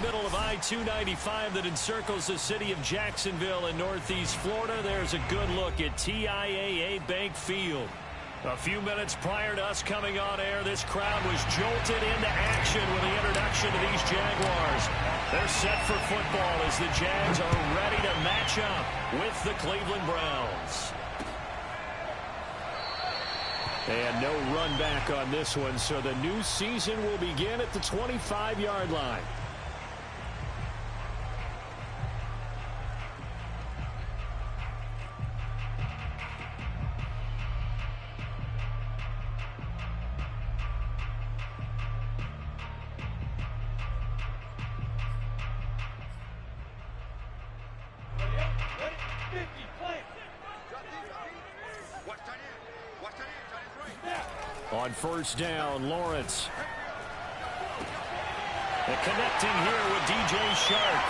middle of I-295 that encircles the city of Jacksonville in northeast Florida, there's a good look at TIAA Bank Field. A few minutes prior to us coming on air, this crowd was jolted into action with the introduction to these Jaguars. They're set for football as the Jags are ready to match up with the Cleveland Browns. And no run back on this one, so the new season will begin at the 25-yard line. On first down, Lawrence. And connecting here with DJ Shark.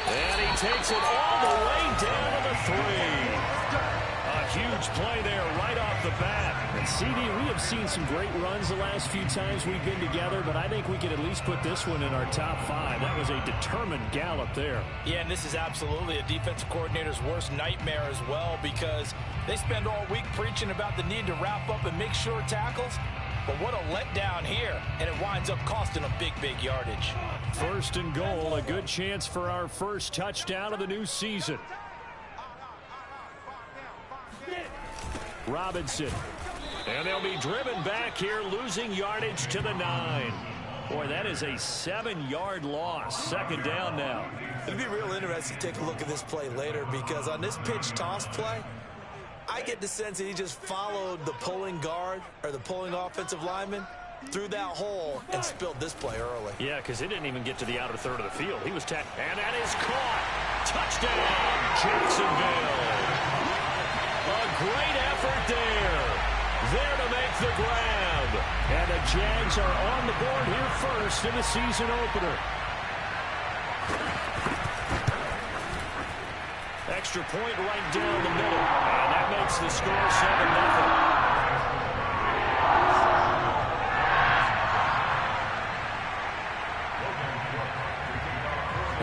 And he takes it all the way down to the 3. A huge play there right off the bat. And CD, we have seen some great runs the last few times we've been together, but I think we could at least put this one in our top 5. That was a determined gallop there. Yeah, and this is absolutely a defensive coordinator's worst nightmare as well, because they spend all week preaching about the need to wrap up and make sure tackles. But what a letdown here, and it winds up costing them big yardage. First and goal, a good chance for our first touchdown of the new season. Robinson. And they'll be driven back here, losing yardage to the 9. Boy, that is a 7-yard loss. Second down now. It'll be real interesting to take a look at this play later, because on this pitch toss play, I get the sense that he just followed the pulling guard or the pulling offensive lineman through that hole and spilled this play early. Yeah, because it didn't even get to the outer third of the field. He was tackled. And that is caught. Touchdown, Jacksonville. A great effort there. There to make the grab. And the Jags are on the board here first in the season opener. Extra point right down the middle. And that makes the score 7-0.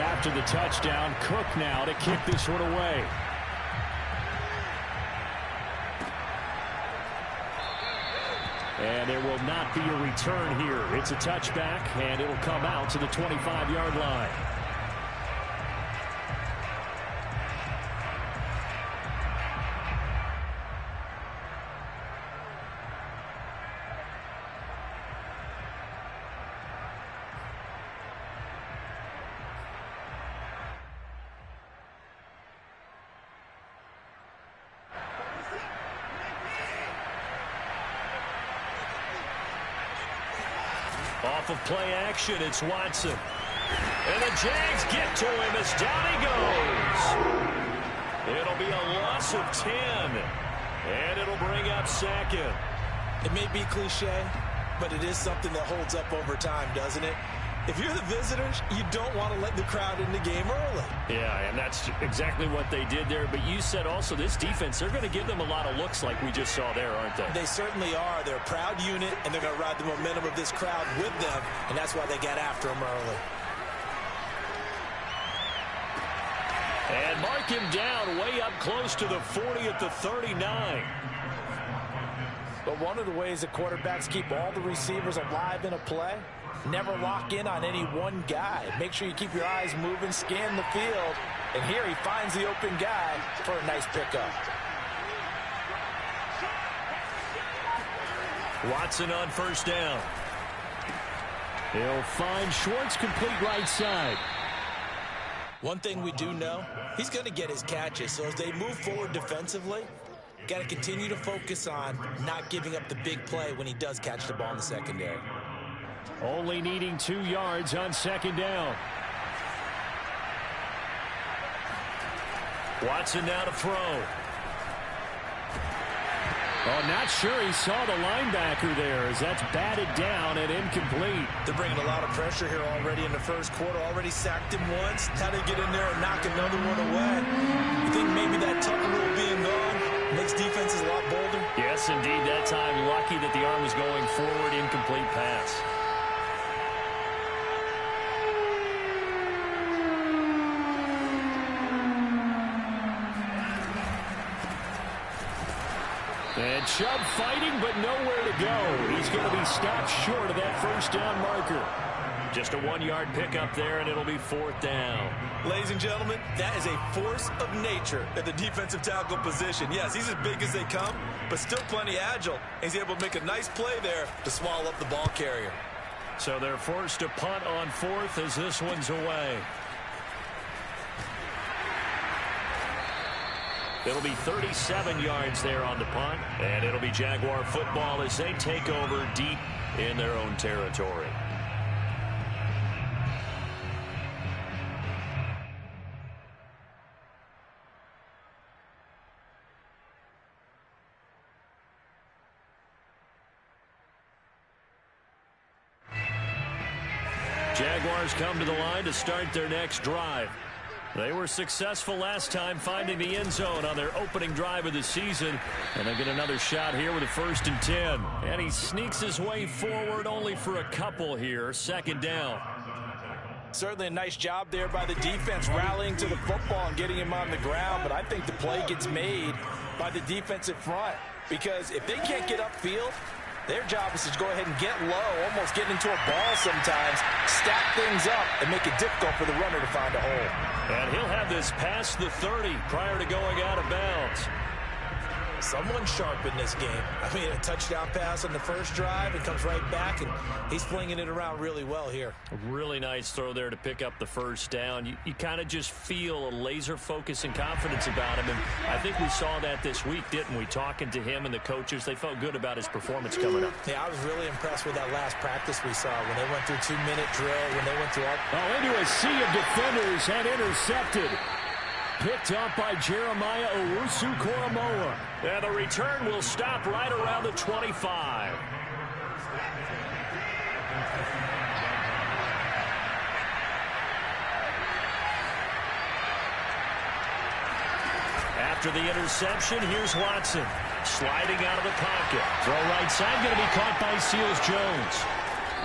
After the touchdown, Cook now to kick this one away. And there will not be a return here. It's a touchback, and it'll come out to the 25-yard line. Off of play action, it's Watson. And the Jags get to him as down he goes. It'll be a loss of 10. And it'll bring up second. It may be cliche, but it is something that holds up over time, doesn't it? If you're the visitors, you don't want to let the crowd in the game early. Yeah, and that's exactly what they did there. But you said also this defense, they're going to give them a lot of looks like we just saw there, aren't they? They certainly are. They're a proud unit, and they're going to ride the momentum of this crowd with them, and that's why they got after them early. And mark him down way up close to the 40 at the 39. But one of the ways that quarterbacks keep all the receivers alive in a play, never lock in on any one guy. Make sure you keep your eyes moving, scan the field. And here he finds the open guy for a nice pickup. Watson on first down. He'll find Schwartz complete right side. One thing we do know, he's going to get his catches. So as they move forward defensively, got to continue to focus on not giving up the big play when he does catch the ball in the secondary. Only needing 2 yards on second down. Watson now to throw. Oh, not sure he saw the linebacker there as that's batted down and incomplete. They're bringing a lot of pressure here already in the first quarter. Already sacked him once. How to get in there and knock another one away. You think maybe that Tucker rule being gone makes Jags defense is a lot bolder? Yes, indeed. That time, lucky that the arm was going forward, incomplete pass. And Chubb fighting, but nowhere to go. He's going to be stopped short of that first down marker. Just a 1-yard pickup there, and it'll be 4th down. Ladies and gentlemen, that is a force of nature at the defensive tackle position. Yes, he's as big as they come, but still plenty agile. He's able to make a nice play there to swallow up the ball carrier. So they're forced to punt on 4th as this one's away. It'll be 37 yards there on the punt, and it'll be Jaguar football as they take over deep in their own territory. Jaguars come to the line to start their next drive. They were successful last time finding the end zone on their opening drive of the season. And they get another shot here with a 1st and 10. And he sneaks his way forward only for a couple here. 2nd down. Certainly a nice job there by the defense rallying to the football and getting him on the ground. But I think the play gets made by the defensive front. Because if they can't get upfield, their job is to go ahead and get low, almost get into a ball sometimes, stack things up, and make it difficult for the runner to find a hole. And he'll have this past the 30 prior to going out of bounds. Someone sharp in this game. I mean, a touchdown pass on the first drive, and comes right back, and he's flinging it around really well here. A really nice throw there to pick up the first down. You kind of just feel a laser focus and confidence about him, and I think we saw that this week, didn't we? Talking to him and the coaches, they felt good about his performance coming up. Yeah, I was really impressed with that last practice we saw when they went through 2-minute drill, when they went through all... Oh, into a sea of defenders and intercepted. Picked up by Jeremiah Owusu-Koramoah. And the return will stop right around the 25. After the interception, here's Watson. Sliding out of the pocket. Throw right side, going to be caught by Seals-Jones.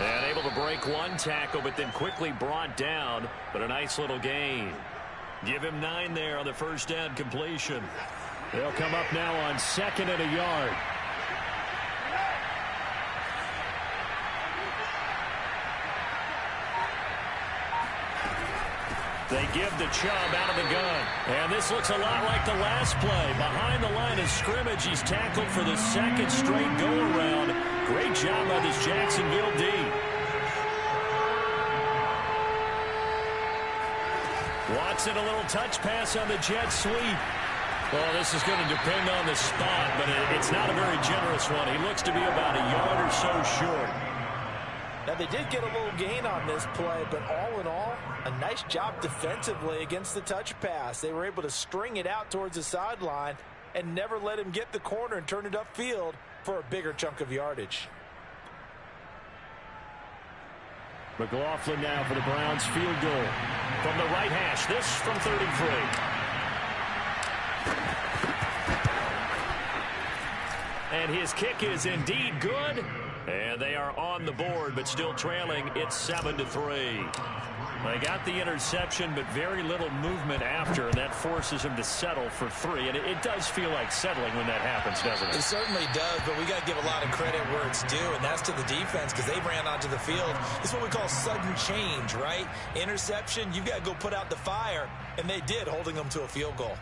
And able to break one tackle, but then quickly brought down. But a nice little gain. Give him 9 there on the first down completion. They'll come up now on 2nd and a yard. They give the Chubb out of the gun. And this looks a lot like the last play. Behind the line of scrimmage, he's tackled for the 2nd straight go-around. Great job by this Jacksonville D. Watson, a little touch pass on the jet sweep. Well, this is going to depend on the spot, but it's not a very generous one. He looks to be about a yard or so short. Now, they did get a little gain on this play, but all in all, a nice job defensively against the touch pass. They were able to string it out towards the sideline and never let him get the corner and turn it upfield for a bigger chunk of yardage. McLaughlin now for the Browns field goal. From the right hash, this from 33. And his kick is indeed good. And they are on the board, but still trailing. It's 7-3. They got the interception, but very little movement after, and that forces him to settle for 3. And it does feel like settling when that happens, doesn't it? It certainly does, but we got to give a lot of credit where it's due, and that's to the defense because they ran onto the field. It's what we call sudden change, right? Interception, you've got to go put out the fire, and they did, holding them to a field goal.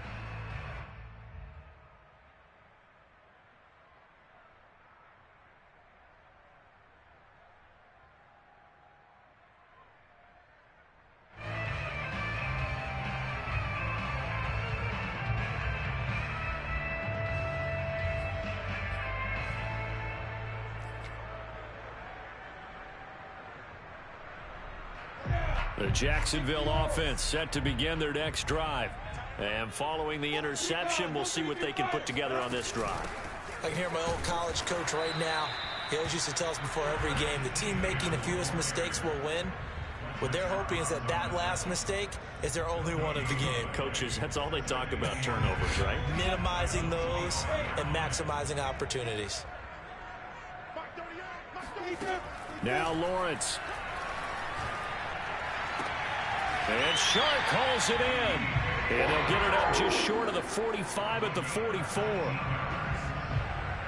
The Jacksonville offense set to begin their next drive. And following the interception, we'll see what they can put together on this drive. I can hear my old college coach right now. He always used to tell us before every game, the team making the fewest mistakes will win. What they're hoping is that that last mistake is their only one of the game. Coaches, that's all they talk about, turnovers, right? Minimizing those and maximizing opportunities. Now Lawrence. And Shark calls it in. And they'll get it up just short of the 45 at the 44.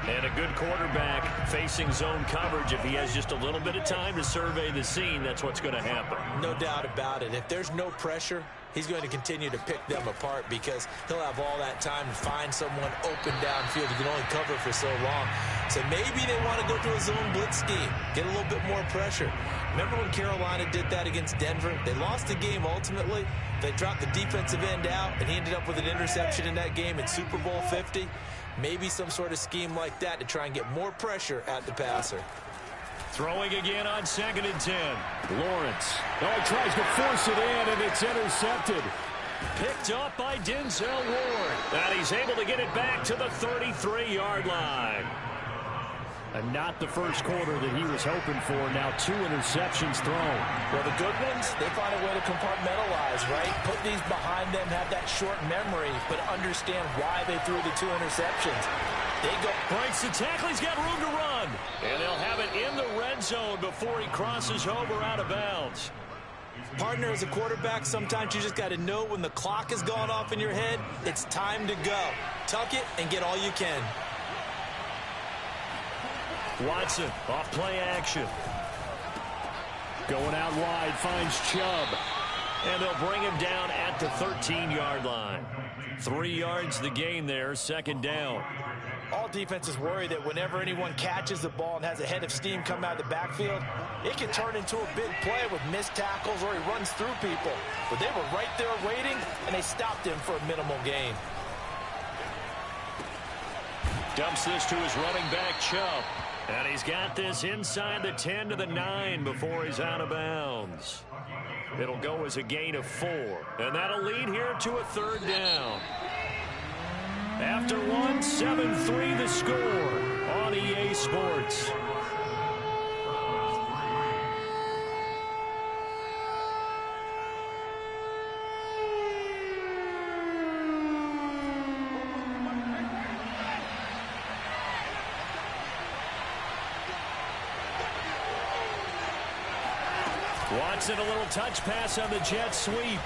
And a good quarterback facing zone coverage. If he has just a little bit of time to survey the scene, that's what's going to happen. No doubt about it. If there's no pressure, he's going to continue to pick them apart because he'll have all that time to find someone open downfield. He can only cover for so long. So maybe they want to go to a zone blitz scheme, get a little bit more pressure. Remember when Carolina did that against Denver? They lost the game ultimately. They dropped the defensive end out, and he ended up with an interception in that game in Super Bowl 50. Maybe some sort of scheme like that to try and get more pressure at the passer. Throwing again on 2nd and 10. Lawrence. Oh, he tries to force it in, and it's intercepted. Picked up by Denzel Ward. And he's able to get it back to the 33-yard line. And not the first quarter that he was hoping for. Now 2 interceptions thrown. Well, the good ones, they find a way to compartmentalize, right? Put these behind them, have that short memory, but understand why they threw the 2 interceptions. They go. Breaks the tackle. He's got room to run. And they'll have it in the red zone before he crosses over out of bounds. Partner, as a quarterback, sometimes you just got to know when the clock has gone off in your head, it's time to go. Tuck it and get all you can. Watson, off play action. Going out wide, finds Chubb. And they'll bring him down at the 13-yard line. 3 yards the gain there, 2nd down. All defenses worry that whenever anyone catches the ball and has a head of steam come out of the backfield, it can turn into a big play with missed tackles or he runs through people. But they were right there waiting, and they stopped him for a minimal gain. Dumps this to his running back, Chubb. And he's got this inside the 10 to the 9 before he's out of bounds. It'll go as a gain of 4. And that'll lead here to a 3rd down. After 1, 7-3 the score on EA Sports. Watson, a little touch pass on the jet sweep.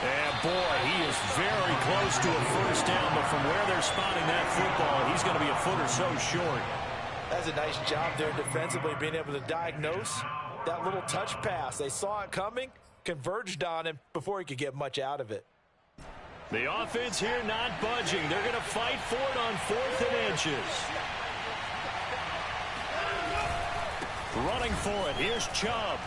And boy, he is very close to a first down, but from where they're spotting that football, he's going to be a foot or so short. That's a nice job there defensively, being able to diagnose that little touch pass. They saw it coming, converged on him before he could get much out of it. The offense here not budging. They're going to fight for it on 4th and inches. Running for it. Here's Chubb.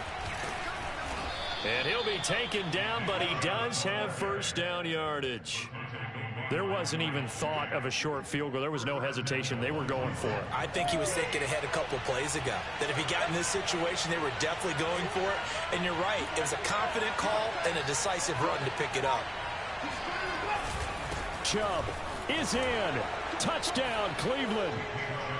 And he'll be taken down, but he does have first down yardage. There wasn't even thought of a short field goal. There was no hesitation. They were going for it. I think he was thinking ahead a couple of plays ago. That if he got in this situation, they were definitely going for it. And you're right. It was a confident call and a decisive run to pick it up. Chubb is in. Touchdown, Cleveland.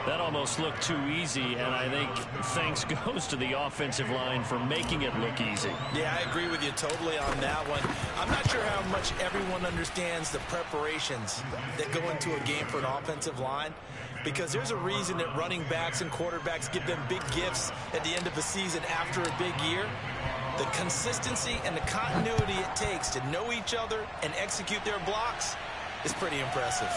That almost looked too easy, and I think thanks goes to the offensive line for making it look easy. Yeah, I agree with you totally on that one. I'm not sure how much everyone understands the preparations that go into a game for an offensive line, because there's a reason that running backs and quarterbacks give them big gifts at the end of the season after a big year. The consistency and the continuity it takes to know each other and execute their blocks is pretty impressive.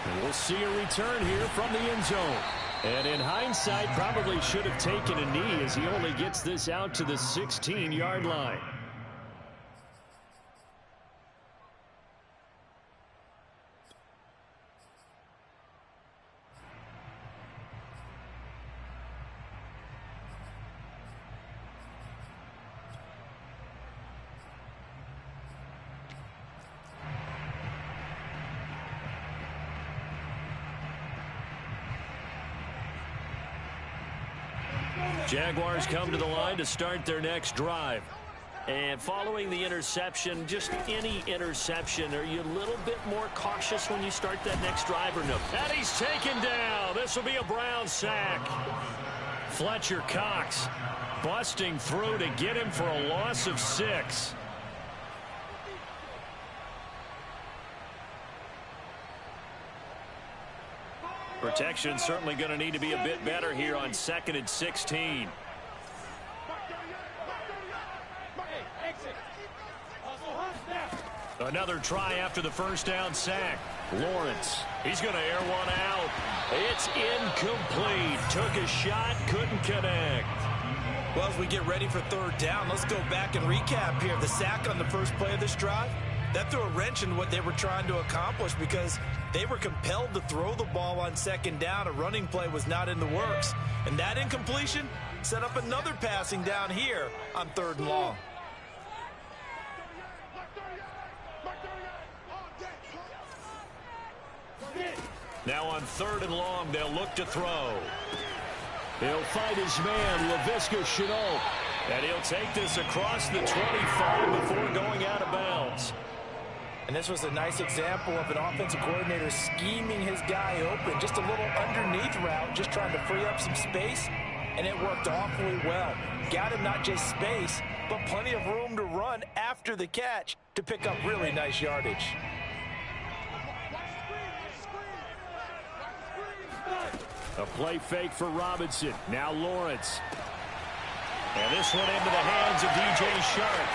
And we'll see a return here from the end zone. And in hindsight, probably should have taken a knee as he only gets this out to the 16-yard line. Jaguars come to the line to start their next drive. And following the interception, just any interception, are you a little bit more cautious when you start that next drive or no? And he's taken down. This will be a Brown sack. Fletcher Cox busting through to get him for a loss of 6. Protection certainly going to need to be a bit better here on 2nd and 16. Another try after the first down sack. Lawrence, he's going to air one out. It's incomplete. Took a shot, couldn't connect. Well, as we get ready for 3rd down, let's go back and recap here. The sack on the first play of this drive, that threw a wrench in what they were trying to accomplish because they were compelled to throw the ball on 2nd down. A running play was not in the works. And that incompletion set up another passing down here on 3rd and long. Now on 3rd and long, they'll look to throw. He'll fight his man, Laviska Shenault. And he'll take this across the 25 before going out of bounds. And this was a nice example of an offensive coordinator scheming his guy open. Just a little underneath route, just trying to free up some space. And it worked awfully well. Got him not just space, but plenty of room to run after the catch to pick up really nice yardage. A play fake for Robinson. Now Lawrence. And this one into the hands of DJ Shark.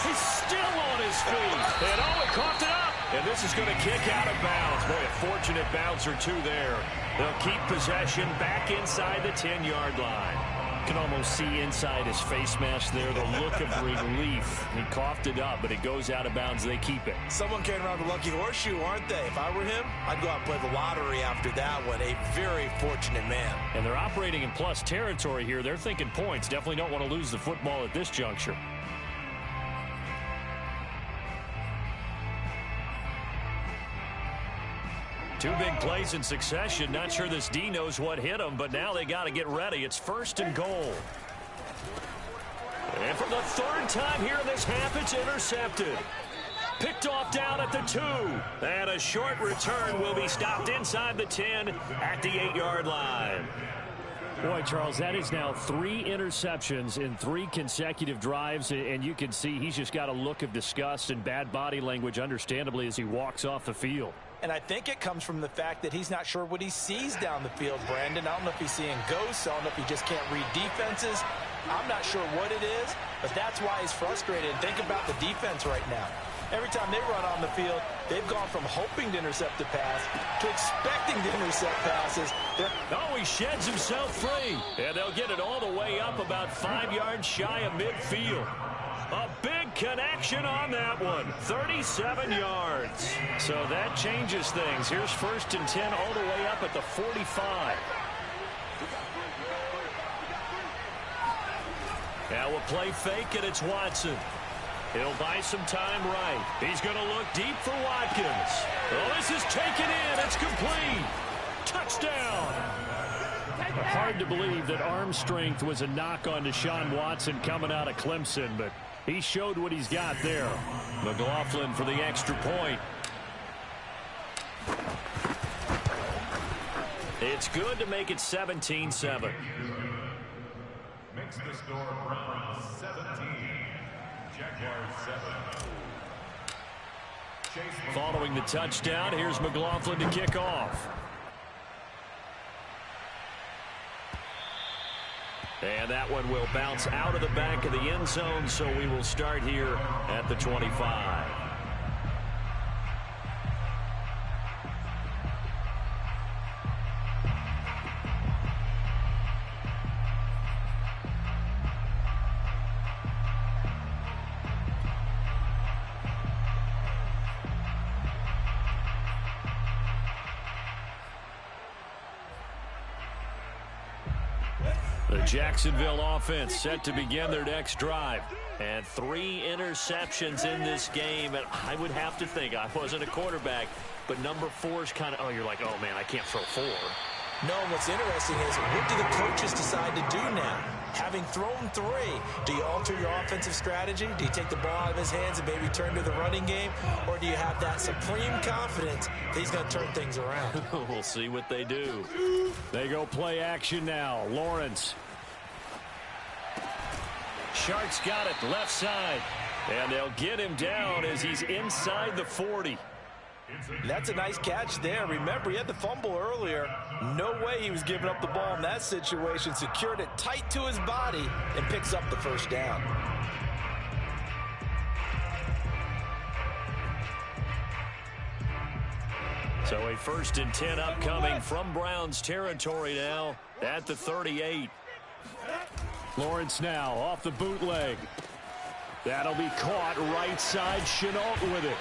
He's still on his feet. And oh, it coughed it up. And this is going to kick out of bounds. Boy, a fortunate bounce or two there. They'll keep possession back inside the 10-yard line. You can almost see inside his face mask there the look of relief. He coughed it up, but it goes out of bounds. They keep it. Someone carrying around the lucky horseshoe, aren't they? If I were him, I'd go out and play the lottery after that one. A very fortunate man. And they're operating in plus territory here. They're thinking points. Definitely don't want to lose the football at this juncture. Two big plays in succession. Not sure this D knows what hit him, but now they got to get ready. It's 1st and goal. And for the 3rd time here in this half, it's intercepted. Picked off down at the 2. And a short return will be stopped inside the 10 at the 8-yard line. Boy, Charles, that is now 3 interceptions in 3 consecutive drives, and you can see he's just got a look of disgust and bad body language, understandably, as he walks off the field. And I think it comes from the fact that he's not sure what he sees down the field, Brandon. I don't know if he's seeing ghosts. I don't know if he just can't read defenses. I'm not sure what it is, but that's why he's frustrated. Think about the defense right now. Every time they run on the field, they've gone from hoping to intercept the pass to expecting to intercept passes. Oh, he sheds himself free. And they'll get it all the way up about 5 yards shy of midfield. A big connection on that one. 37 yards. So that changes things. Here's 1st and 10 all the way up at the 45. Now a play fake, and it's Watson. He'll buy some time right. He's going to look deep for Watkins. Oh, this is taken in. It's complete. Touchdown. Hard to believe that arm strength was a knock on Deshaun Watson coming out of Clemson, but he showed what he's got there. McLaughlin for the extra point. It's good to make it 17-7. Makes the score Browns 17, Jaguars 7. Following the touchdown, here's McLaughlin to kick off. And that one will bounce out of the back of the end zone, so we will start here at the 25. The Jacksonville offense set to begin their next drive. And 3 interceptions in this game. And I would have to think, I wasn't a quarterback, but number 4 is kind of, oh, you're like, oh, man, I can't throw 4. No, what's interesting is, what do the coaches decide to do now? Having thrown 3, do you alter your offensive strategy? Do you take the ball out of his hands and maybe turn to the running game? Or do you have that supreme confidence that he's going to turn things around? We'll see what they do. They go play action now. Lawrence. Shark's got it left side. And they'll get him down as he's inside the 40. That's a nice catch there. Remember, he had the fumble earlier. No way he was giving up the ball in that situation. Secured it tight to his body and picks up the first down. So a 1st and 10 upcoming from Browns territory now at the 38. Lawrence now off the bootleg. That'll be caught right side. Chenault with it.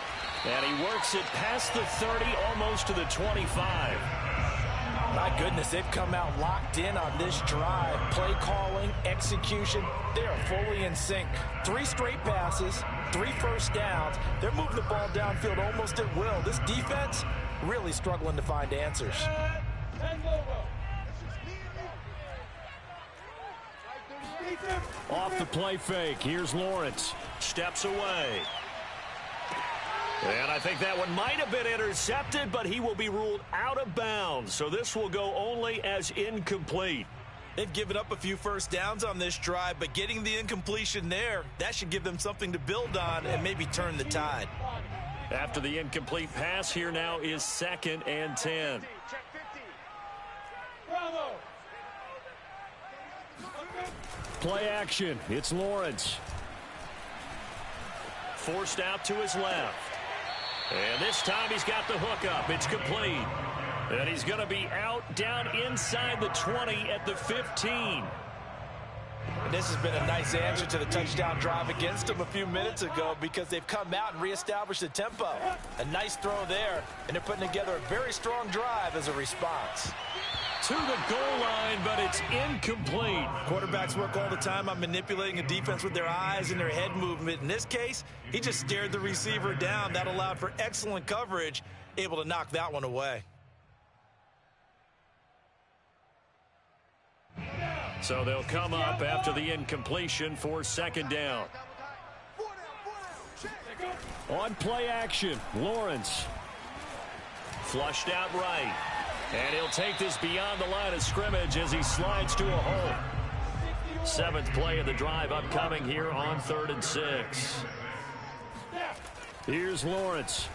And he works it past the 30, almost to the 25. My goodness, they've come out locked in on this drive. Play calling, execution, they are fully in sync. 3 straight passes, 3 first downs. They're moving the ball downfield almost at will. This defense really struggling to find answers. Off the play fake, here's Lawrence. Steps away. And I think that one might have been intercepted, but he will be ruled out of bounds. So this will go only as incomplete. They've given up a few first downs on this drive, but getting the incompletion there, that should give them something to build on and maybe turn the tide. After the incomplete pass, here now is 2nd and 10. Play action. It's Lawrence. Forced out to his left. And this time he's got the hook up. It's complete. And he's going to be out down inside the 20 at the 15. And this has been a nice answer to the touchdown drive against them a few minutes ago, because they've come out and reestablished the tempo. A nice throw there, and they're putting together a very strong drive as a response. To the goal line, but it's incomplete. Quarterbacks work all the time on manipulating a defense with their eyes and their head movement. In this case, he just stared the receiver down. That allowed for excellent coverage, able to knock that one away. So they'll come up after the incompletion for 2nd down. On play action, Lawrence. Flushed out right. And he'll take this beyond the line of scrimmage as he slides to a hole. 7th play of the drive upcoming here on 3rd and 6. Here's Lawrence.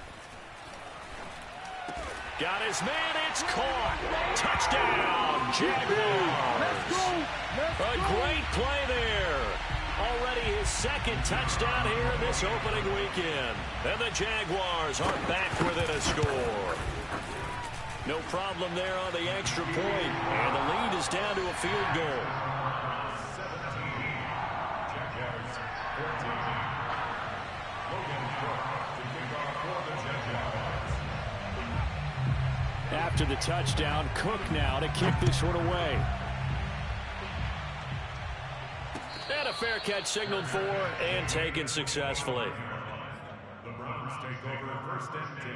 Got his man. It's caught. Touchdown, Jaguars. A great play there. Already his 2nd touchdown here in this opening weekend. And the Jaguars are back within a score. No problem there on the extra point. And the lead is down to a field goal. 17. Jaguars 14. Logan Cook to kick off for the Jaguars. After the touchdown, Cook now to kick this one away. And a fair catch signaled for and taken successfully. The Browns take over 1st and 10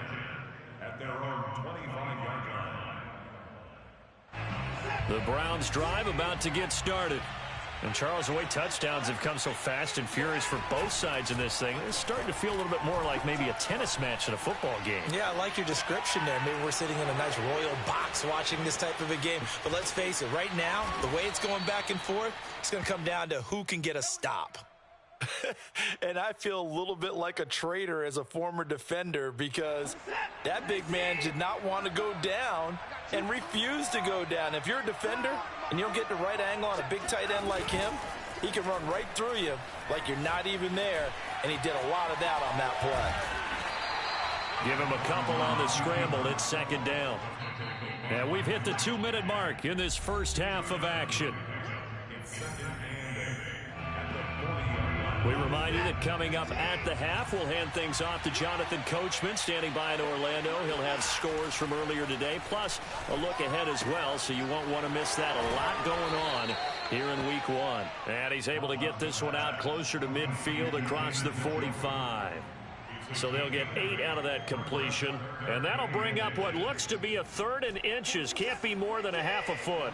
at their own 25-yard line. The Browns drive about to get started. And Charles, the way touchdowns have come so fast and furious for both sides in this thing, it's starting to feel a little bit more like maybe a tennis match in a football game. Yeah, I like your description there. Maybe we're sitting in a nice royal box watching this type of a game. But let's face it, right now, the way it's going back and forth, it's going to come down to who can get a stop. And I feel a little bit like a traitor as a former defender, because that big man did not want to go down and refused to go down. If you're a defender and you don't get the right angle on a big tight end like him, he can run right through you like you're not even there, and he did a lot of that on that play. Give him a couple on the scramble. It's 2nd down. And we've hit the 2-minute mark in this first half of action. We remind you that coming up at the half, we'll hand things off to Jonathan Coachman, standing by in Orlando. He'll have scores from earlier today, plus a look ahead as well, so you won't want to miss that. A lot going on here in week 1. And he's able to get this one out closer to midfield across the 45. So they'll get 8 out of that completion. And that'll bring up what looks to be a 3rd and inches. Can't be more than a half a foot.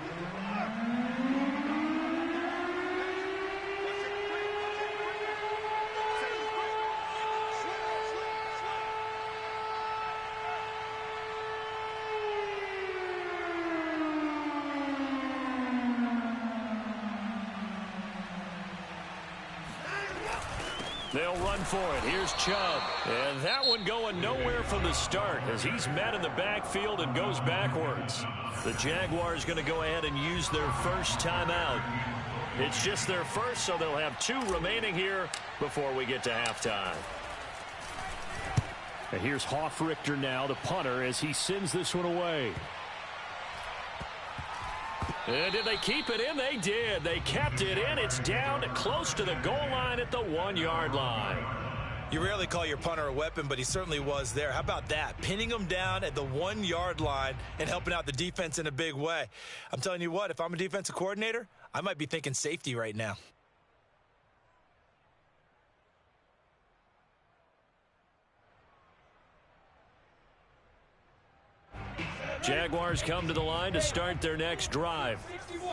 They'll run for it. Here's Chubb. And that one going nowhere from the start as he's met in the backfield and goes backwards. The Jaguars going to go ahead and use their first timeout. It's just their first, so they'll have 2 remaining here before we get to halftime. And here's Hofrichter now, the punter, as he sends this one away. And did they keep it in? They did. They kept it in. It's down close to the goal line at the 1-yard line. You rarely call your punter a weapon, but he certainly was there. How about that? Pinning him down at the 1-yard line and helping out the defense in a big way. I'm telling you what, if I'm a defensive coordinator, I might be thinking safety right now. Jaguars come to the line to start their next drive.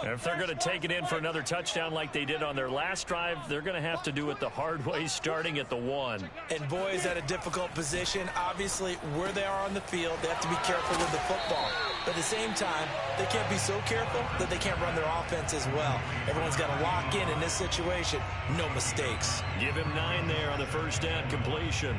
And if they're going to take it in for another touchdown like they did on their last drive, they're going to have to do it the hard way, starting at the 1. And boy, is that a difficult position. Obviously, where they are on the field, they have to be careful with the football. But at the same time, they can't be so careful that they can't run their offense as well. Everyone's got to lock in this situation. No mistakes. Give him 9 there on the first down completion.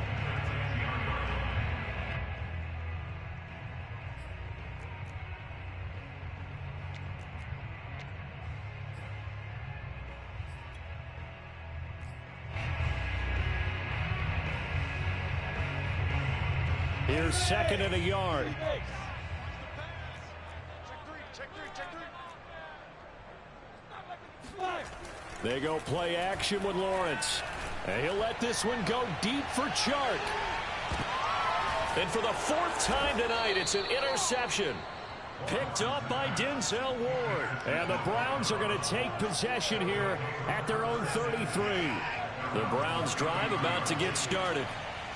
Here's 2nd and a yard. They go play action with Lawrence. And he'll let this one go deep for Chark. And for the 4th time tonight, it's an interception. Picked up by Denzel Ward. And the Browns are going to take possession here at their own 33. The Browns drive about to get started.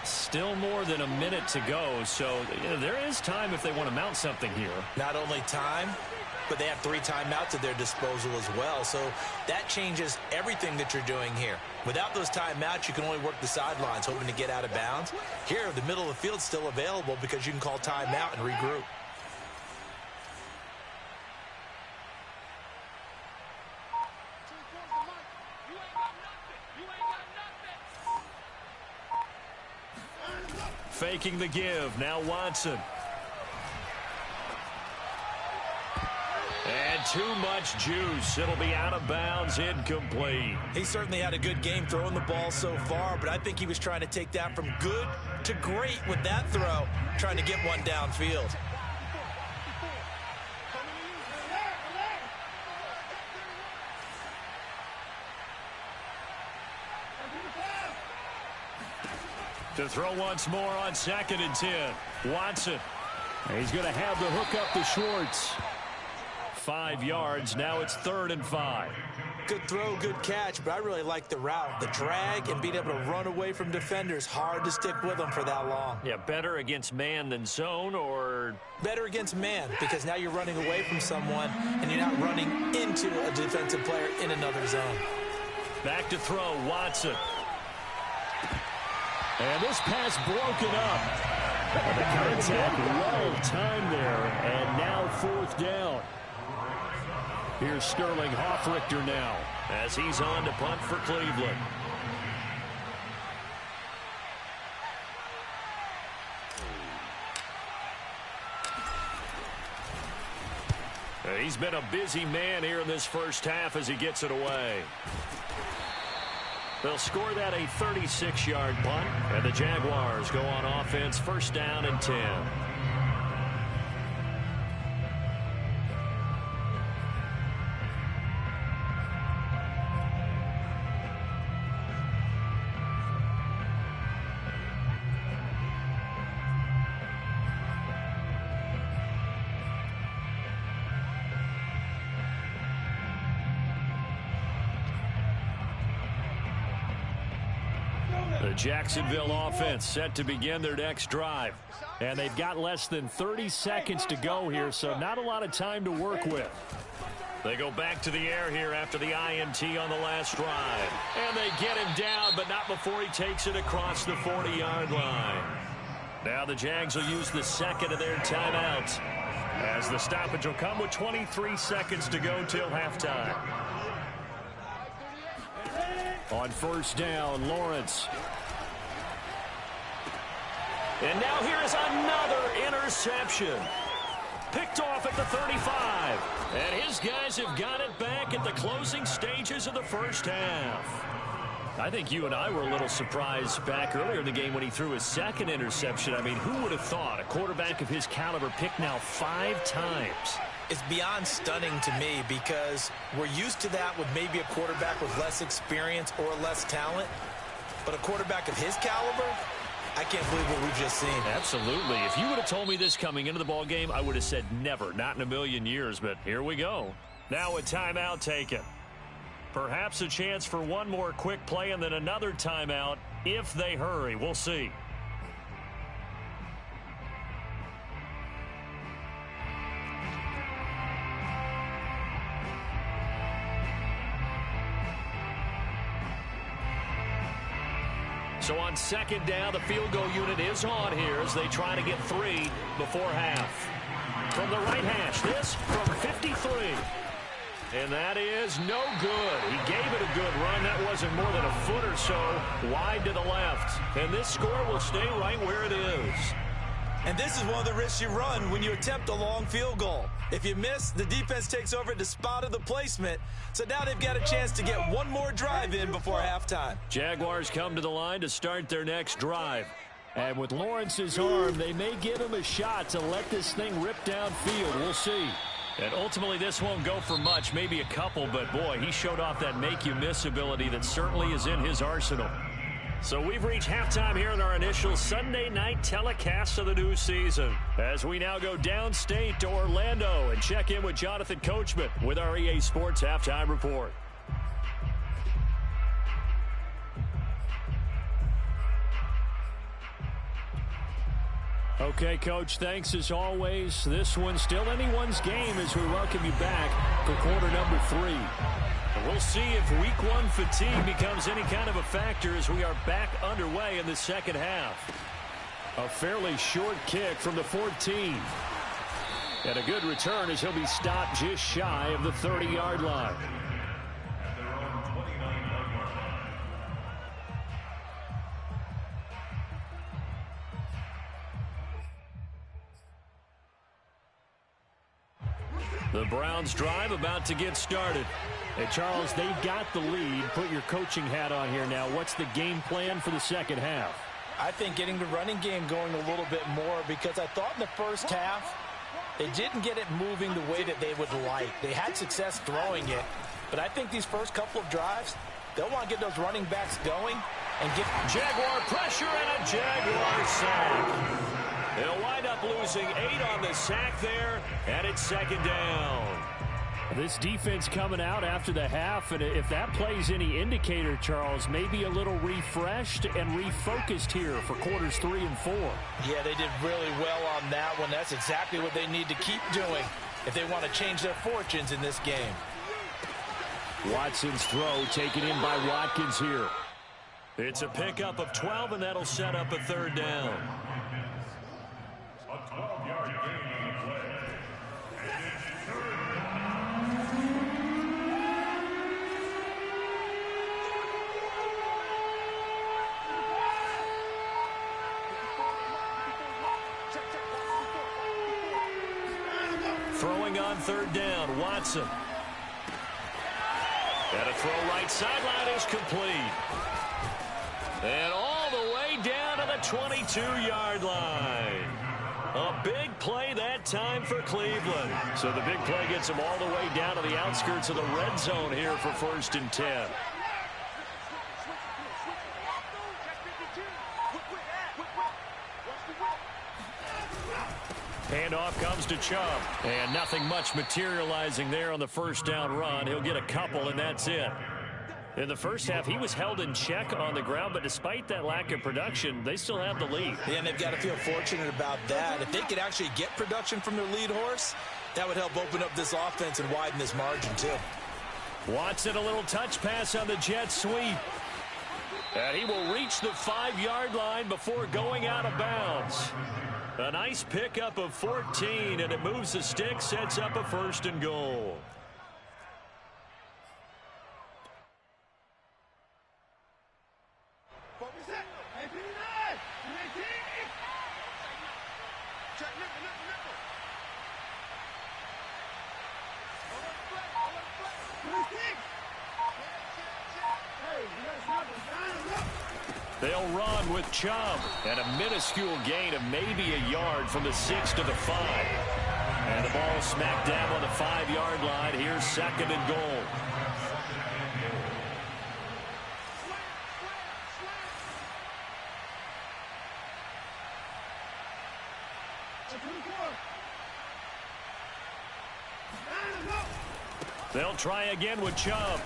Still more than a minute to go, so there is time if they want to mount something here. Not only time, but they have 3 timeouts at their disposal as well, so that changes everything that you're doing here. Without those timeouts, you can only work the sidelines, hoping to get out of bounds. Here, the middle of the field's still available because you can call timeout and regroup. Faking the give. Now Watson. And too much juice. It'll be out of bounds, incomplete. He certainly had a good game throwing the ball so far, but I think he was trying to take that from good to great with that throw, trying to get one downfield. To throw once more on 2nd and 10. Watson. He's going to have the hook up to Schwartz. 5 yards. Now it's 3rd and 5. Good throw, good catch, but I really like the route. The drag and being able to run away from defenders. Hard to stick with them for that long. Yeah, better against man than zone, or? Better against man, because now you're running away from someone and you're not running into a defensive player in another zone. Back to throw, Watson. And this pass broken up. And the contact, well timed there, and now 4th down. Here's Sterling Hofrichter now as he's on to punt for Cleveland. He's been a busy man here in this first half as he gets it away. They'll score that a 36-yard punt, and the Jaguars go on offense, 1st down and 10. The Jacksonville offense set to begin their next drive. And they've got less than 30 seconds to go here, so not a lot of time to work with. They go back to the air here after the INT on the last drive. And they get him down, but not before he takes it across the 40-yard line. Now the Jags will use the second of their timeouts, as the stoppage will come with 23 seconds to go till halftime. On first down, Lawrence. And now here is another interception. Picked off at the 35. And his guys have got it back at the closing stages of the first half. I think you and I were a little surprised back earlier in the game when he threw his second interception. I mean, who would have thought a quarterback of his caliber picked now 5 times? It's beyond stunning to me because we're used to that with maybe a quarterback with less experience or less talent. But a quarterback of his caliber, I can't believe what we've just seen. Absolutely. If you would have told me this coming into the ball game, I would have said never, not in a million years. But here we go. Now a timeout taken. Perhaps a chance for one more quick play and then another timeout if they hurry. We'll see. So on second down, the field goal unit is on here as they try to get 3 before half. From the right hash, this from 53. And that is no good. He gave it a good run. That wasn't more than a foot or so wide to the left. And this score will stay right where it is. And this is one of the risks you run when you attempt a long field goal. If you miss, the defense takes over at the spot of the placement. So now they've got a chance to get one more drive in before halftime. Jaguars come to the line to start their next drive. And with Lawrence's arm, they may give him a shot to let this thing rip downfield. We'll see. And ultimately, this won't go for much, maybe a couple, but boy, he showed off that make-you-miss ability that certainly is in his arsenal. So we've reached halftime here in our initial Sunday night telecast of the new season, as we now go downstate to Orlando and check in with Jonathan Coachman with our EA Sports Halftime Report. Okay, Coach, thanks as always. This one's still anyone's game as we welcome you back for quarter number 3. And we'll see if week 1 fatigue becomes any kind of a factor as we are back underway in the second half. A fairly short kick from the 14. And a good return as he'll be stopped just shy of the 30-yard line. The Browns drive about to get started. Hey, Charles, they've got the lead. Put your coaching hat on here now. What's the game plan for the second half? I think getting the running game going a little bit more because I thought in the first half they didn't get it moving the way that they would like. They had success throwing it, but I think these first couple of drives, they'll want to get those running backs going and get Jaguar pressure and a Jaguar sack. They'll wind up losing 8 on the sack there, and it's second down. This defense coming out after the half, and if that plays any indicator, Charles, maybe a little refreshed and refocused here for quarters 3 and 4. Yeah, they did really well on that one. That's exactly what they need to keep doing if they want to change their fortunes in this game. Watson's throw taken in by Watkins here. It's a pickup of 12, and that'll set up a third down. A 12-yard gain on the play. And it's third down. Throwing on third down, Watson. And a throw right sideline is complete. And all the way down to the 22-yard line. A big play that time for Cleveland. So the big play gets them all the way down to the outskirts of the red zone here for 1st and 10. Handoff comes to Chubb. And nothing much materializing there on the first down run. He'll get a couple, and that's it. In the first half, he was held in check on the ground, but despite that lack of production, they still have the lead. Yeah, and they've got to feel fortunate about that. If they could actually get production from their lead horse, that would help open up this offense and widen this margin, too. Watson, a little touch pass on the jet sweep. And he will reach the 5-yard line before going out of bounds. A nice pickup of 14, and it moves the stick, sets up a 1st and goal. They'll run with Chubb, and a minuscule gain of maybe a yard from the 6 to the 5. And the ball smacked down on the 5-yard line. Here's 2nd and goal. They'll try again with Chubb.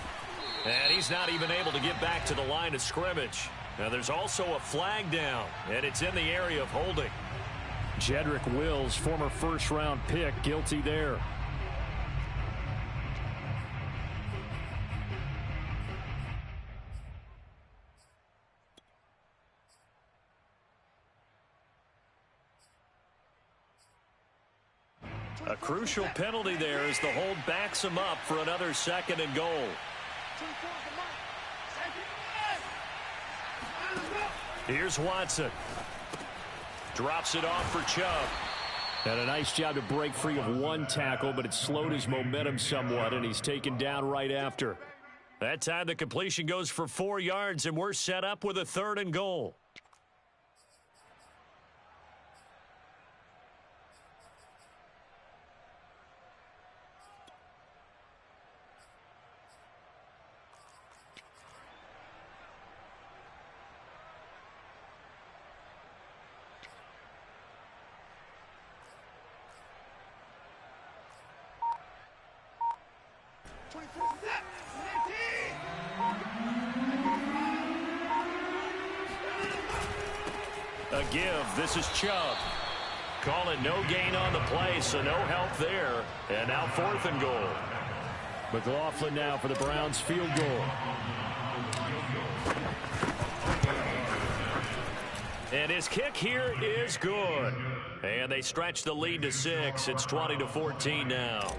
And he's not even able to get back to the line of scrimmage. Now there's also a flag down, and it's in the area of holding. Jedrick Wills, former first-round pick, guilty there. A crucial penalty there as the hold backs him up for another 2nd and goal. Here's Watson. Drops it off for Chubb. And a nice job to break free of one tackle, but it slowed his momentum somewhat, and he's taken down right after. That time the completion goes for 4 yards, and we're set up with a 3rd and goal. A give. This is Chubb. Call it no gain on the play, so no help there. And now 4th and goal. McLaughlin now for the Browns field goal. And his kick here is good. And they stretch the lead to 6. It's 20-14 now.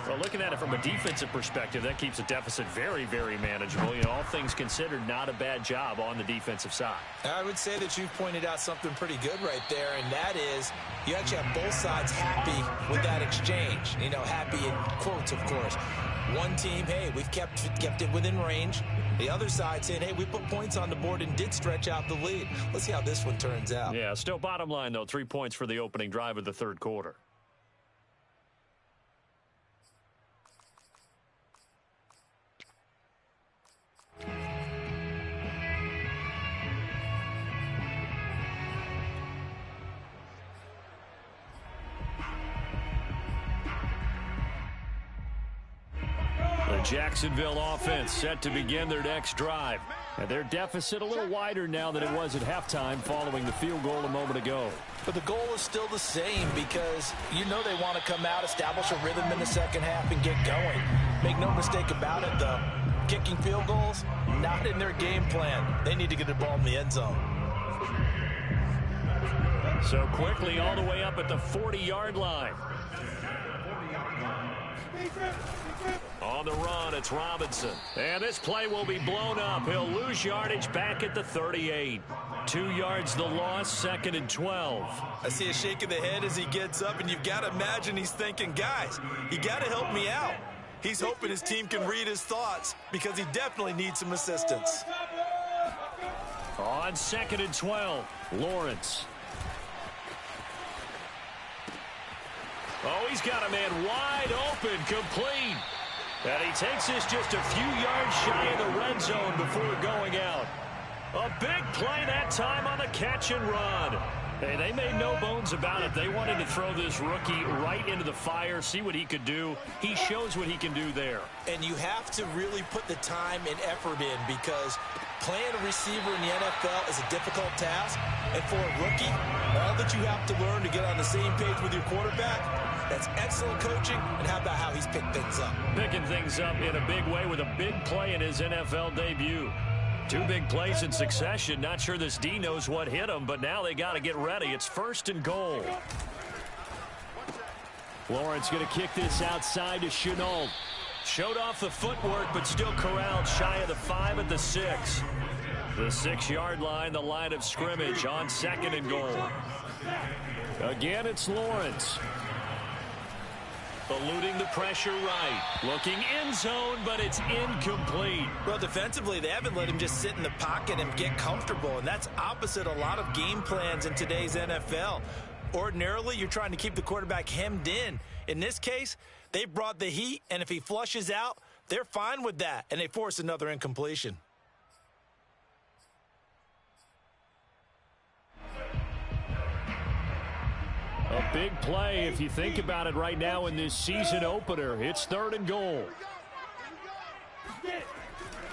Well, looking at it from a defensive perspective, that keeps the deficit very, very manageable. You know, all things considered, not a bad job on the defensive side. I would say that you've pointed out something pretty good right there, and that is you actually have both sides happy with that exchange. You know, happy in quotes, of course. One team, hey, we've kept it within range. The other side saying, hey, we put points on the board and did stretch out the lead. Let's see how this one turns out. Yeah, still bottom line, though, 3 points for the opening drive of the 3rd quarter. The Jacksonville offense set to begin their next drive. And their deficit a little wider now than it was at halftime following the field goal a moment ago. But the goal is still the same because you know they want to come out, establish a rhythm in the second half, and get going. Make no mistake about it, though. Kicking field goals, not in their game plan. They need to get the ball in the end zone. So quickly all the way up at the 40-yard line. On the run, it's Robinson. And this play will be blown up. He'll lose yardage back at the 38. 2 yards the loss, 2nd and 12. I see a shake of the head as he gets up, and you've got to imagine he's thinking, guys, you got to help me out. He's hoping his team can read his thoughts because he definitely needs some assistance. On 2nd and 12, Lawrence. Oh, he's got a man wide open, complete. And he takes this just a few yards shy of the red zone before going out. A big play that time on the catch and run. Hey, they made no bones about it. They wanted to throw this rookie right into the fire, see what he could do. He shows what he can do there. And you have to really put the time and effort in, because playing a receiver in the NFL is a difficult task. And for a rookie, all that you have to learn to get on the same page with your quarterback, that's excellent coaching. And how about how he's picked things up? Picking things up in a big way with a big play in his NFL debut. 2 big plays in succession. Not sure this D knows what hit him, but now they got to get ready. It's 1st and goal. Lawrence going to kick this outside to Chenault. Showed off the footwork, but still corralled shy of the 5 at the 6. The 6-yard line, the line of scrimmage on 2nd and goal. Again, it's Lawrence. Eluding the pressure right. Looking end zone, but it's incomplete. Well, defensively, they haven't let him just sit in the pocket and get comfortable, and that's opposite a lot of game plans in today's NFL. Ordinarily, you're trying to keep the quarterback hemmed in. In this case, they brought the heat, and if he flushes out, they're fine with that, and they force another incompletion. A big play if you think about it right now in this season opener. It's 3rd and goal.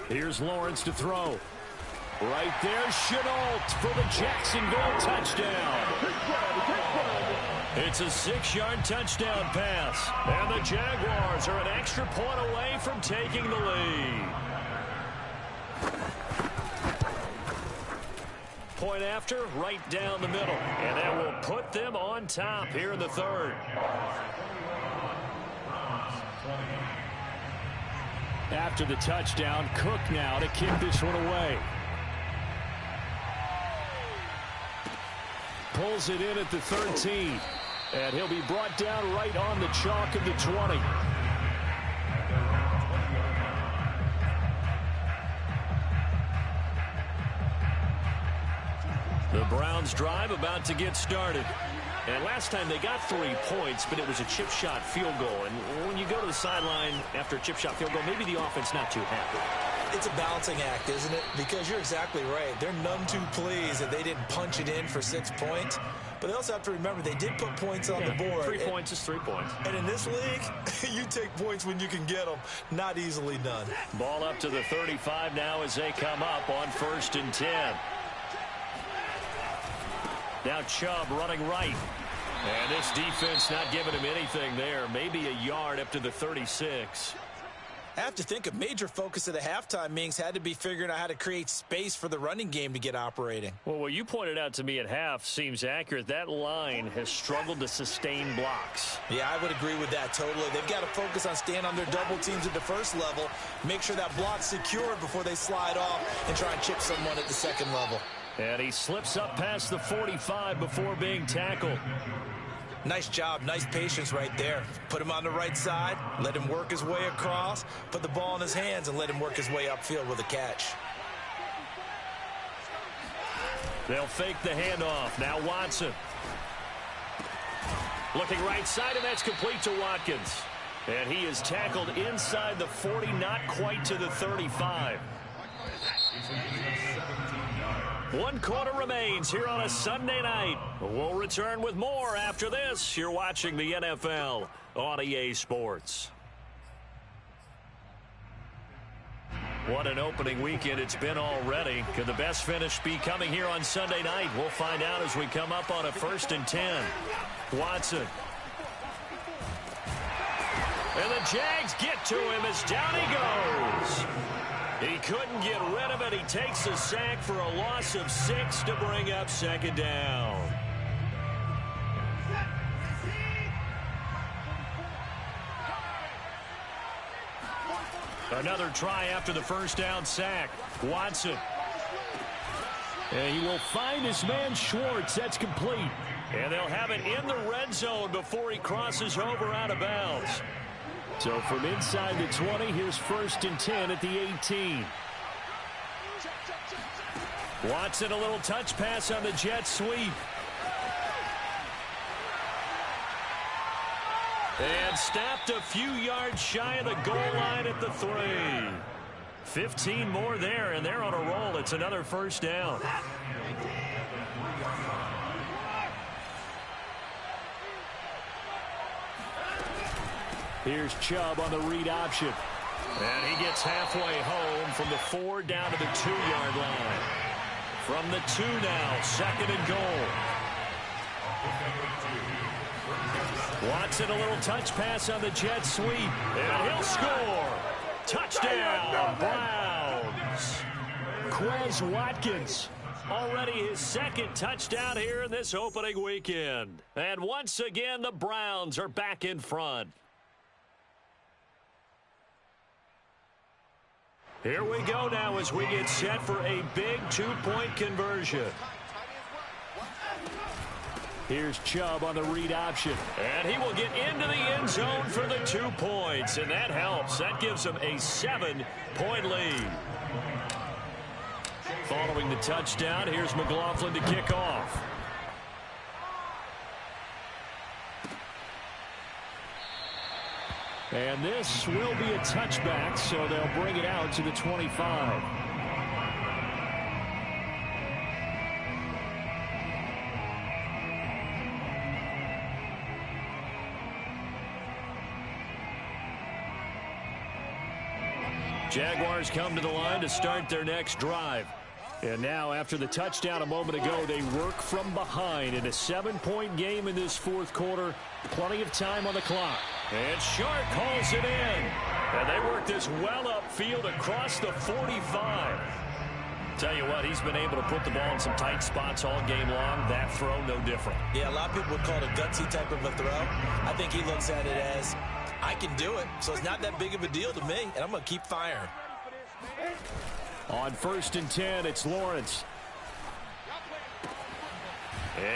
Here's Lawrence to throw. Right there, Chenault for the Jacksonville touchdown. It's a 6-yard touchdown pass. And the Jaguars are an extra point away from taking the lead. Point after, right down the middle. And that will put them on top here in the 3rd. After the touchdown, Cook now to kick this one away. Pulls it in at the 13. And he'll be brought down right on the chalk of the 20. The Browns drive about to get started. And last time they got 3 points, but it was a chip shot field goal. And when you go to the sideline after a chip shot field goal, maybe the offense not too happy. It's a balancing act, isn't it? Because you're exactly right. They're none too pleased that they didn't punch it in for 6 points. But they also have to remember they did put points on the board. 3 points is 3 points. And in this league, you take points when you can get them. Not easily done. Ball up to the 35 now as they come up on 1st and 10. Now Chubb running right. And this defense not giving him anything there. Maybe a yard up to the 36. I have to think a major focus of the halftime meetings had to be figuring out how to create space for the running game to get operating. Well, what you pointed out to me at half seems accurate. That line has struggled to sustain blocks. Yeah, I would agree with that totally. They've got to focus on staying on their double teams at the first level, make sure that block's secured before they slide off and try and chip someone at the second level. And he slips up past the 45 before being tackled. Nice job, nice patience right there. Put him on the right side, let him work his way across, put the ball in his hands, and let him work his way upfield with a catch. They'll fake the handoff. Now Watson. Looking right side, and that's complete to Watkins. And he is tackled inside the 40, not quite to the 35. 1 quarter remains here on a Sunday night. We'll return with more after this. You're watching the NFL on EA Sports. What an opening weekend it's been already. Could the best finish be coming here on Sunday night? We'll find out as we come up on a 1st and 10. Watson. And the Jags get to him as down he goes. He couldn't get rid of it. He takes a sack for a loss of 6 to bring up 2nd down. Another try after the 1st down sack. Watson. And he will find his man Schwartz. That's complete. And they'll have it in the red zone before he crosses over out of bounds. So from inside the 20, here's 1st and 10 at the 18. Watson, a little touch pass on the jet sweep. And stopped a few yards shy of the goal line at the 3. 15 more there, and they're on a roll. It's another 1st down. Here's Chubb on the read option. And he gets halfway home from the 4 down to the 2-yard line. From the 2 now, 2nd and goal. Watson, a little touch pass on the jet sweep. And he'll score. Touchdown, Browns. Quez Watkins. Already his 2nd touchdown here in this opening weekend. And once again, the Browns are back in front. Here we go now as we get set for a big 2-point conversion. Here's Chubb on the read option. And he will get into the end zone for the 2 points. And that helps. That gives him a 7-point lead. Following the touchdown, here's McLaughlin to kick off. And this will be a touchback, so they'll bring it out to the 25. Jaguars come to the line to start their next drive. And now, after the touchdown a moment ago, they work from behind in a 7-point game in this 4th quarter. Plenty of time on the clock. And Shark calls it in. And they work this well upfield across the 45. Tell you what, he's been able to put the ball in some tight spots all game long. That throw, no different. Yeah, a lot of people would call it a gutsy type of a throw. I think he looks at it as, I can do it, so it's not that big of a deal to me, and I'm going to keep firing. On 1st and 10, it's Lawrence.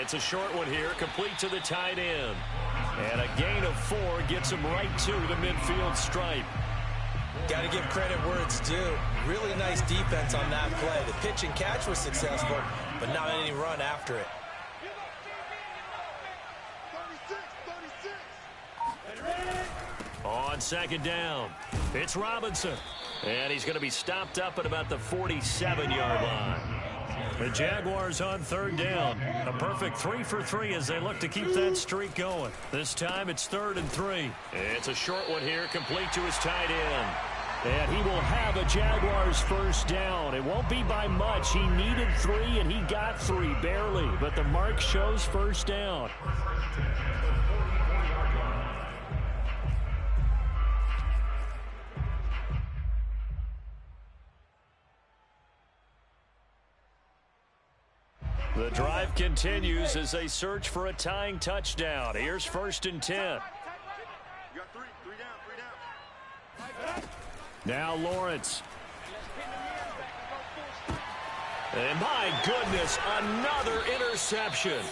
It's a short one here, complete to the tight end. And a gain of 4 gets him right to the midfield stripe. Got to give credit where it's due. Really nice defense on that play. The pitch and catch was successful, but not any run after it. On 2nd down, it's Robinson. And he's going to be stopped up at about the 47-yard line. The Jaguars on 3rd down. A perfect 3 for 3 as they look to keep that streak going. This time it's 3rd and 3. It's a short one here, complete to his tight end. And he will have a Jaguars 1st down. It won't be by much. He needed 3, and he got 3, barely. But the mark shows 1st down. The drive continues as they search for a tying touchdown. Here's 1st and 10. Now Lawrence. And my goodness, another interception.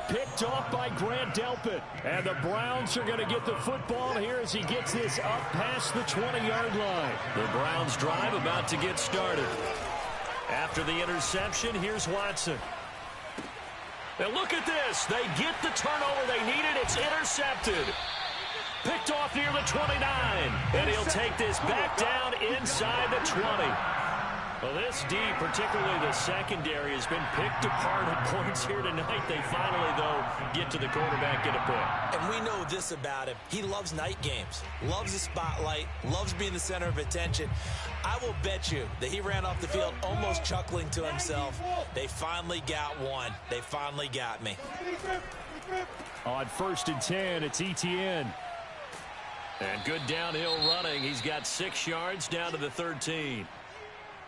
Picked off by Grant Delpit. And the Browns are going to get the football here as he gets this up past the 20-yard line. The Browns drive about to get started. After the interception, here's Watson. And look at this. They get the turnover they needed. It's intercepted. Picked off near the 29. And he'll take this back down inside the 20. Well, this D, particularly the secondary, has been picked apart at points here tonight. They finally, though, get to the quarterback, get a pick. And we know this about him. He loves night games, loves the spotlight, loves being the center of attention. I will bet you that he ran off the field almost chuckling to himself. They finally got one. They finally got me. On 1st and 10, it's Etienne. And good downhill running. He's got 6 yards down to the 13.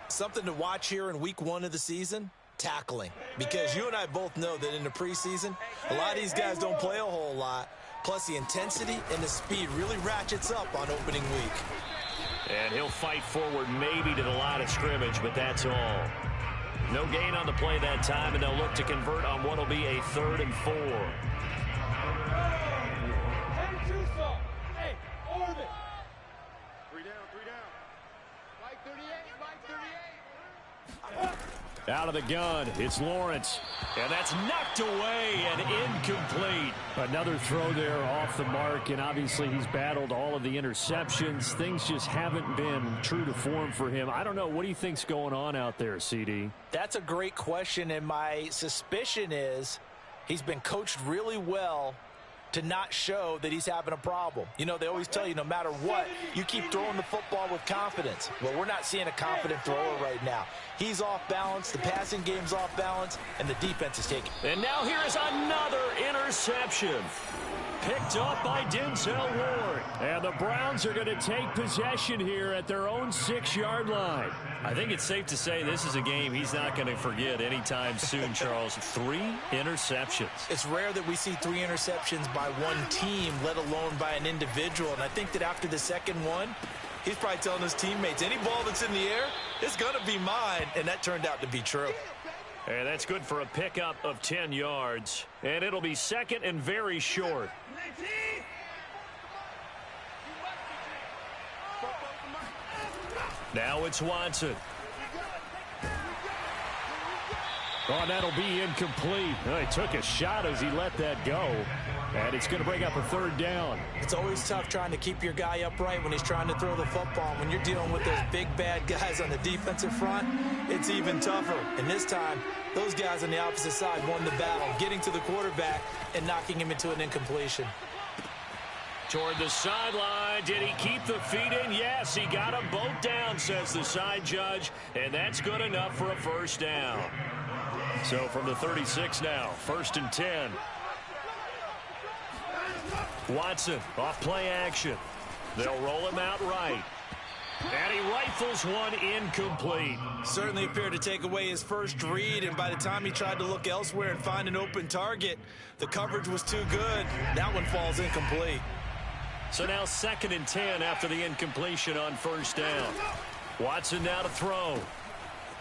Something to watch here in week 1 of the season, tackling. Because you and I both know that in the preseason, a lot of these guys don't play a whole lot. Plus, the intensity and the speed really ratchets up on opening week. And he'll fight forward maybe to the line of scrimmage, but that's all. No gain on the play that time, and they'll look to convert on what will be a 3rd and 4. Out of the gun, it's Lawrence. And that's knocked away and incomplete. Another throw there off the mark, and obviously he's battled all of the interceptions. Things just haven't been true to form for him. I don't know. What do you think's going on out there, CD? That's a great question, and my suspicion is he's been coached really well to not show that he's having a problem. You know, they always tell you no matter what, you keep throwing the football with confidence. Well, we're not seeing a confident thrower right now. He's off balance, the passing game's off balance, and the defense is taking. And now here is another interception. Picked up by Denzel Ward. And the Browns are going to take possession here at their own 6-yard line. I think it's safe to say this is a game he's not going to forget anytime soon, Charles. 3 interceptions. It's rare that we see 3 interceptions by one team, let alone by an individual. And I think that after the second one, he's probably telling his teammates, any ball that's in the air, it's going to be mine. And that turned out to be true. And that's good for a pickup of 10 yards. And it'll be second and very short. Now it's Watson. Oh, that'll be incomplete. Oh, he took a shot as he let that go. And it's going to bring up a 3rd down. It's always tough trying to keep your guy upright when he's trying to throw the football. When you're dealing with those big, bad guys on the defensive front, it's even tougher. And this time, those guys on the opposite side won the battle, getting to the quarterback and knocking him into an incompletion. Toward the sideline. Did he keep the feet in? Yes, he got them both down, says the side judge. And that's good enough for a 1st down. So from the 36 now, 1st and 10. Watson off play action. They'll roll him out right. And he rifles one incomplete. Certainly appeared to take away his first read, and by the time he tried to look elsewhere and find an open target, the coverage was too good. That one falls incomplete. So now 2nd and 10 after the incompletion on 1st down. Watson now to throw.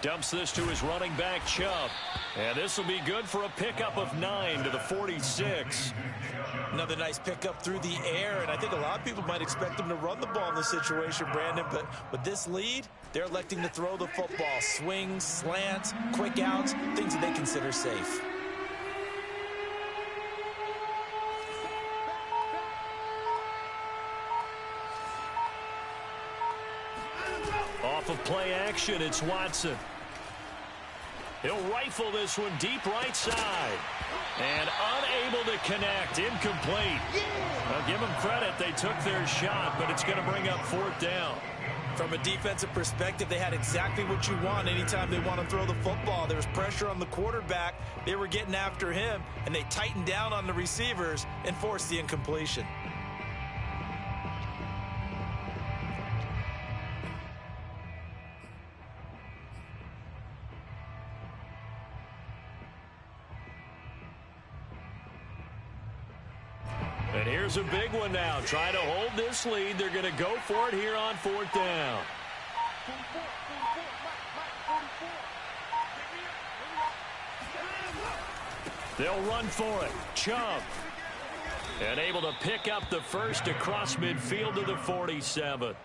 Dumps this to his running back, Chubb. And this will be good for a pickup of 9 to the 46. Another nice pickup through the air, and I think a lot of people might expect him to run the ball in this situation, Brandon, but with this lead, they're electing to throw the football. Swings, slants, quick outs, things that they consider safe. Off of play action, it's Watson. He'll rifle this one deep right side. And unable to connect. Incomplete. I'll give them credit. They took their shot, but it's going to bring up 4th down. From a defensive perspective, they had exactly what you want anytime they want to throw the football. There was pressure on the quarterback. They were getting after him, and they tightened down on the receivers and forced the incompletion. And here's a big one now. Trying to hold this lead. They're going to go for it here on 4th down. They'll run for it. Chubb. And able to pick up the first across midfield to the 47.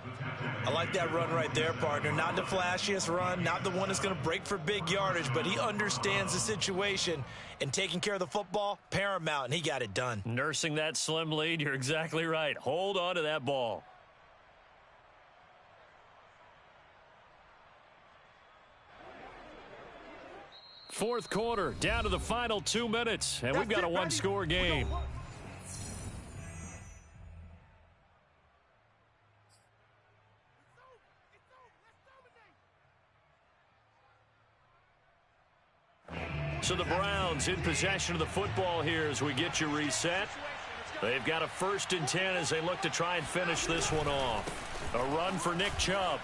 I like that run right there, partner. Not the flashiest run, not the one that's going to break for big yardage, but he understands the situation, and taking care of the football, paramount, and he got it done. Nursing that slim lead, you're exactly right. Hold on to that ball. Fourth quarter, down to the final 2 minutes, and we've got a one-score game. So the Browns in possession of the football here as we get you reset. They've got a 1st and 10 as they look to try and finish this one off. A run for Nick Chubb.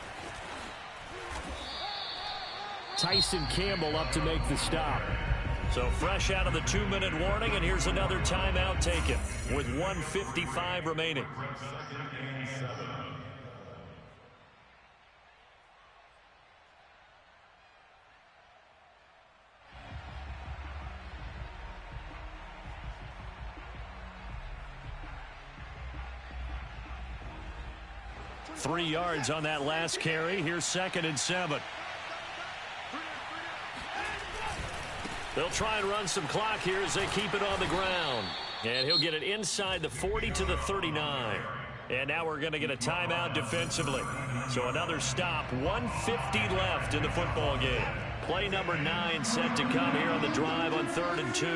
Tyson Campbell up to make the stop. So fresh out of the 2-minute warning, and here's another timeout taken with 1:55 remaining. Three yards on that last carry. Here's 2nd and 7. They'll try and run some clock here as they keep it on the ground. And he'll get it inside the 40 to the 39. And now we're going to get a timeout defensively. So another stop. 1:50 left in the football game. Play number 9 set to come here on the drive on 3rd and 2.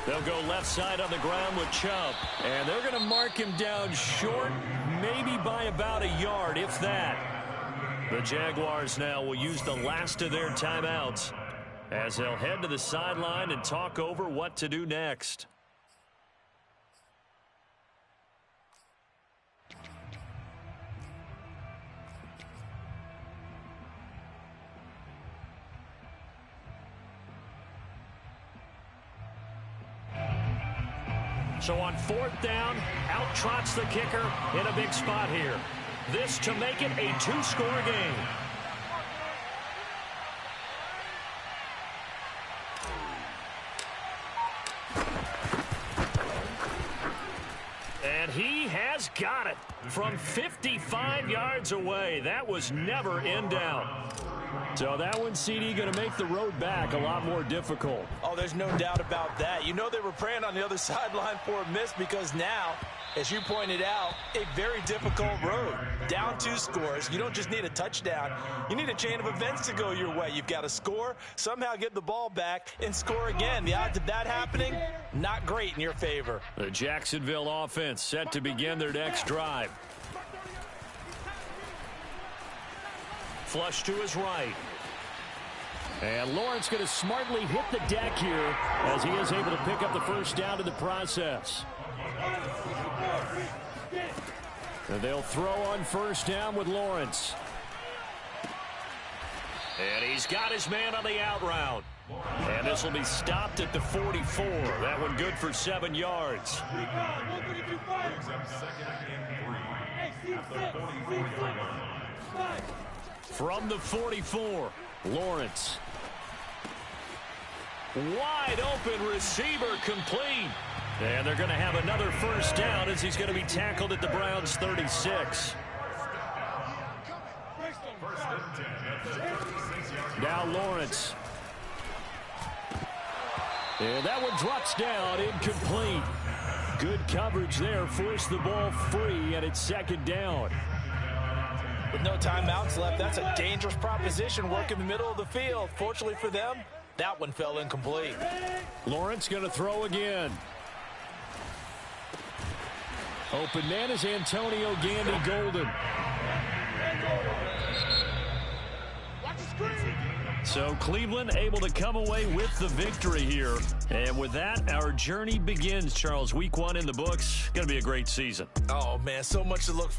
They'll go left side on the ground with Chubb. And they're going to mark him down short, maybe by about a yard, if that. The Jaguars now will use the last of their timeouts as they'll head to the sideline and talk over what to do next. So on 4th down, out trots the kicker in a big spot here. This to make it a 2-score game. And he has got it from 55 yards away. That was never in doubt. So that one, CD, going to make the road back a lot more difficult. Oh, there's no doubt about that. You know they were praying on the other sideline for a miss because now, as you pointed out, a very difficult road. Down 2 scores. You don't just need a touchdown. You need a chain of events to go your way. You've got to score, somehow get the ball back, and score again. The odds of that happening, not great in your favor. The Jacksonville offense set to begin their next drive. Flush to his right. And Lawrence going to smartly hit the deck here as he is able to pick up the first down in the process. And they'll throw on 1st down with Lawrence. And he's got his man on the out route. And this will be stopped at the 44. That one good for 7 yards. From the 44, Lawrence. Wide open receiver complete. And they're going to have another first down as he's going to be tackled at the Browns' 36. Now Lawrence. And that one drops down, incomplete. Good coverage there, forced the ball free, and it's 2nd down. With no timeouts left, that's a dangerous proposition. Work in the middle of the field. Fortunately for them, that one fell incomplete. Lawrence going to throw again. Open man is Antonio Gandy Golden. So Cleveland able to come away with the victory here. And with that, our journey begins, Charles. Week 1 in the books. Going to be a great season. Oh, man, so much to look